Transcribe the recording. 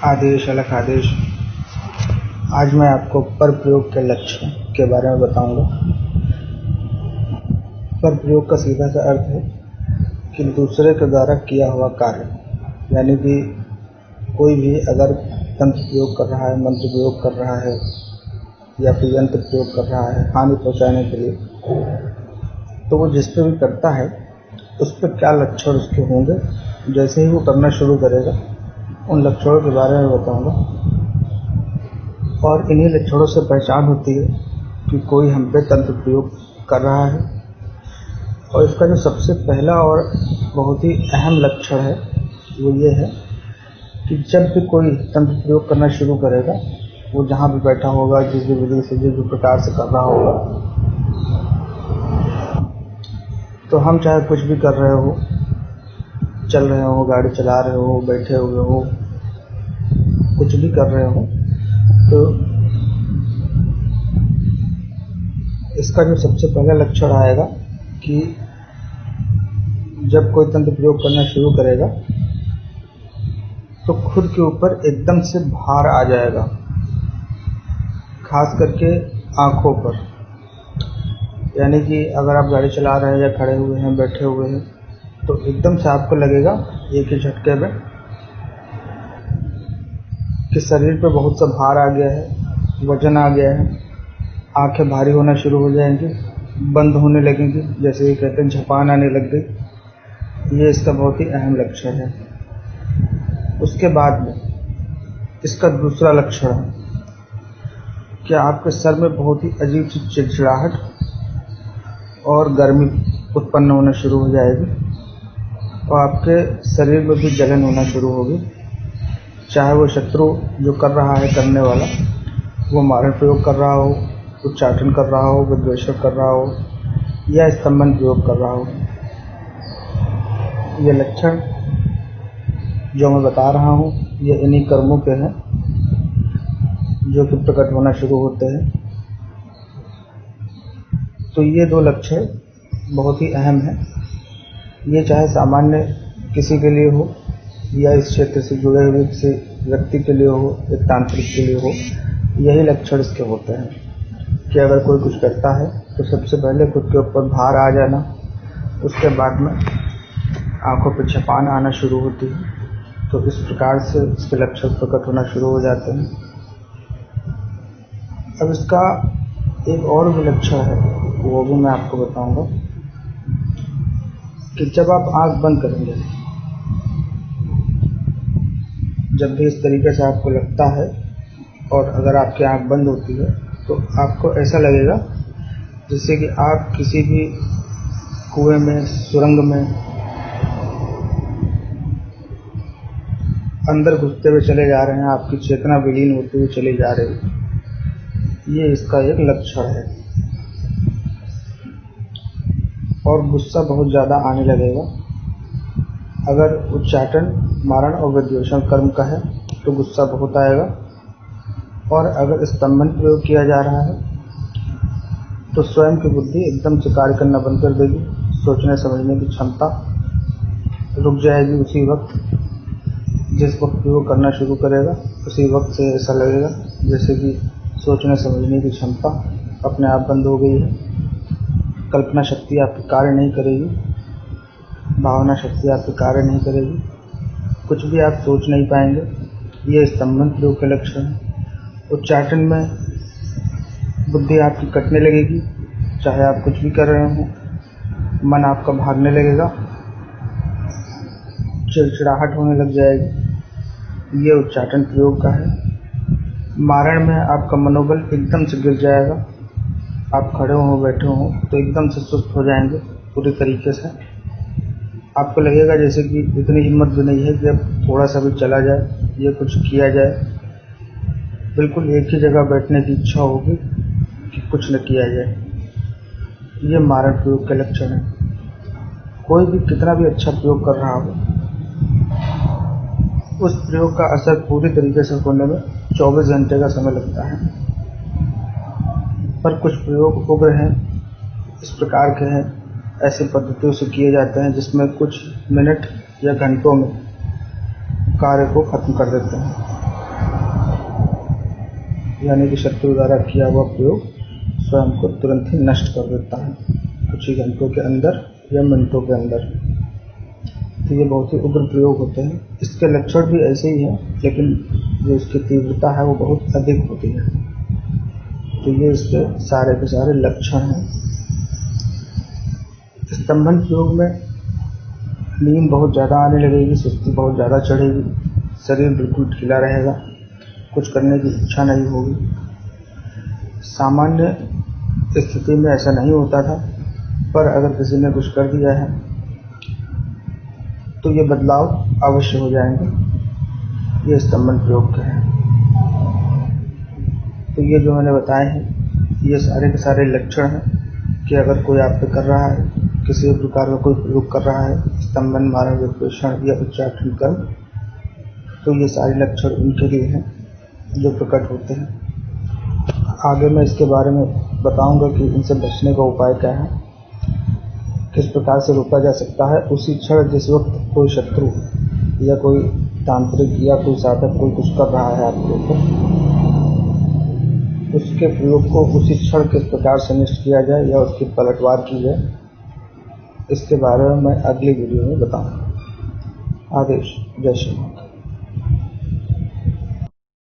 आदेश अलग आदेश। आज मैं आपको पर प्रयोग के लक्ष्य के बारे में बताऊंगा। पर प्रयोग का सीधा सा अर्थ है कि दूसरे के द्वारा किया हुआ कार्य, यानी कि कोई भी अगर तंत्र प्रयोग कर रहा है, मंत्र प्रयोग कर रहा है या फिर यंत्र प्रयोग कर रहा है हानि पहुंचाने के लिए, तो वो जिस पे भी करता है उस पर क्या लक्षण उसके होंगे, जैसे ही वो करना शुरू करेगा उन लक्षणों के बारे में बताऊंगा। और इन्हीं लक्षणों से पहचान होती है कि कोई हम पे तंत्र प्रयोग कर रहा है। और इसका जो सबसे पहला और बहुत ही अहम लक्षण है वो ये है कि जब भी कोई तंत्र प्रयोग करना शुरू करेगा, वो जहाँ भी बैठा होगा, जिस भी विधि से, जिस भी प्रकार से कर रहा होगा, तो हम चाहे कुछ भी कर रहे हो, चल रहे हो, गाड़ी चला रहे हो, बैठे हुए हो, कुछ भी कर रहे हो, तो इसका जो सबसे पहला लक्षण आएगा कि जब कोई तंत्र प्रयोग करना शुरू करेगा तो खुद के ऊपर एकदम से भार आ जाएगा, खास करके आँखों पर। यानी कि अगर आप गाड़ी चला रहे हैं या खड़े हुए हैं, बैठे हुए हैं, तो एकदम से आपको लगेगा एक ही झटके में कि शरीर पे बहुत सा भार आ गया है, वजन आ गया है, आंखें भारी होना शुरू हो जाएंगी, बंद होने लगेंगी, जैसे ये कहते हैं झपान आने लग गई। ये इसका बहुत ही अहम लक्षण है। उसके बाद में इसका दूसरा लक्षण है कि आपके सर में बहुत ही अजीब सी चिड़चिड़ाहट और गर्मी उत्पन्न होना शुरू हो जाएगी और आपके शरीर में भी जलन होना शुरू होगी। चाहे वो शत्रु जो कर रहा है, करने वाला, वो मारण प्रयोग कर रहा हो, उच्चाटन कर रहा हो, विद्वेषण कर रहा हो या स्तंभन प्रयोग कर रहा हो। ये लक्षण जो मैं बता रहा हूँ ये इन्हीं कर्मों के हैं जो कि प्रकट होना शुरू होते हैं। तो ये दो लक्षण बहुत ही अहम हैं। ये चाहे सामान्य किसी के लिए हो या इस क्षेत्र से जुड़े हुए किसी व्यक्ति के लिए हो, एक तांत्रिक के लिए हो, यही लक्षण इसके होते हैं कि अगर कोई कुछ करता है तो सबसे पहले खुद के ऊपर भार आ जाना, उसके बाद में आंखों पर झपान आना शुरू होती है। तो इस प्रकार से इसके लक्षण प्रकट होना शुरू हो जाते हैं। अब इसका एक और भी लक्षण है, वो भी मैं आपको बताऊंगा कि जब आप आंख बंद करेंगे, जब भी इस तरीके से आपको लगता है और अगर आपकी आंख बंद होती है तो आपको ऐसा लगेगा जैसे कि आप किसी भी कुएं में, सुरंग में अंदर घुसते हुए चले जा रहे हैं, आपकी चेतना विलीन होती हुई चली जा रही है। ये इसका एक लक्षण है। और गुस्सा बहुत ज़्यादा आने लगेगा। अगर उच्चाटन, मारण और विद्वेषण कर्म का है तो गुस्सा बहुत आएगा। और अगर स्तंभन प्रयोग किया जा रहा है तो स्वयं की बुद्धि एकदम से कार्य करना बंद कर देगी। सोचने समझने की क्षमता रुक जाएगी। उसी वक्त, जिस वक्त वो करना शुरू करेगा, उसी वक्त से ऐसा लगेगा जैसे कि सोचने समझने की क्षमता अपने आप बंद हो गई है। कल्पना शक्ति आपकी कार्य नहीं करेगी, भावना शक्ति आपकी कार्य नहीं करेगी, कुछ भी आप सोच नहीं पाएंगे। ये स्तंभन प्रयोग के लक्षण है। उच्चाटन में बुद्धि आपकी कटने लगेगी, चाहे आप कुछ भी कर रहे हो, मन आपका भागने लगेगा, चिड़चिड़ाहट होने लग जाएगी। ये उच्चाटन प्रयोग का है। मारण में आपका मनोबल एकदम से गिर जाएगा। आप खड़े हो, बैठे हो तो एकदम से सुस्त हो जाएंगे पूरी तरीके से। आपको लगेगा जैसे कि इतनी हिम्मत भी नहीं है कि अब थोड़ा सा भी चला जाए, ये कुछ किया जाए। बिल्कुल एक ही जगह बैठने की इच्छा होगी कि कुछ न किया जाए। ये मारण प्रयोग के लक्षण है। कोई भी कितना भी अच्छा प्रयोग कर रहा हो, उस प्रयोग का असर पूरी तरीके से होने में 24 घंटे का समय लगता है। पर कुछ प्रयोग उग्र हैं, इस प्रकार के हैं, ऐसी पद्धतियों से किए जाते हैं जिसमें कुछ मिनट या घंटों में कार्य को खत्म कर देते हैं। यानी कि शत्रु द्वारा किया हुआ प्रयोग स्वयं को तुरंत ही नष्ट कर देता है, कुछ ही घंटों के अंदर या मिनटों के अंदर। तो ये बहुत ही उग्र प्रयोग होते हैं। इसके लक्षण भी ऐसे ही हैं, लेकिन जो इसकी तीव्रता है वो बहुत अधिक होती है। तो ये इसके सारे के सारे लक्षण हैं। स्तंभन प्रयोग में नींद बहुत ज़्यादा आने लगेगी, सुस्ती बहुत ज़्यादा चढ़ेगी, शरीर बिल्कुल ढीला रहेगा, कुछ करने की इच्छा नहीं होगी। सामान्य स्थिति में ऐसा नहीं होता था, पर अगर किसी ने कुछ कर दिया है तो ये बदलाव अवश्य हो जाएंगे। ये स्तंभन प्रयोग के हैं। तो ये जो मैंने बताए हैं ये सारे के सारे लक्षण हैं कि अगर कोई आप पे कर रहा है, किसी भी प्रकार का कोई प्रयोग कर रहा है, स्तंभन, मारण, विप्रेषण या उच्चाटन कर्म, तो ये सारे लक्षण उनके लिए हैं जो प्रकट होते हैं। आगे मैं इसके बारे में बताऊंगा कि इनसे बचने का उपाय क्या है, किस प्रकार से रोका जा सकता है। उसी क्षण जिस वक्त कोई शत्रु या कोई तांत्रिक या कोई साधक कोई कुछ कर रहा है आपके ऊपर, उसके प्रयोग को उसी क्षण किस प्रकार से नष्ट किया जाए या उसकी पलटवार की जाए, इसके बारे में मैं अगली वीडियो में बताऊंगा। आदेश। जय श्री राम।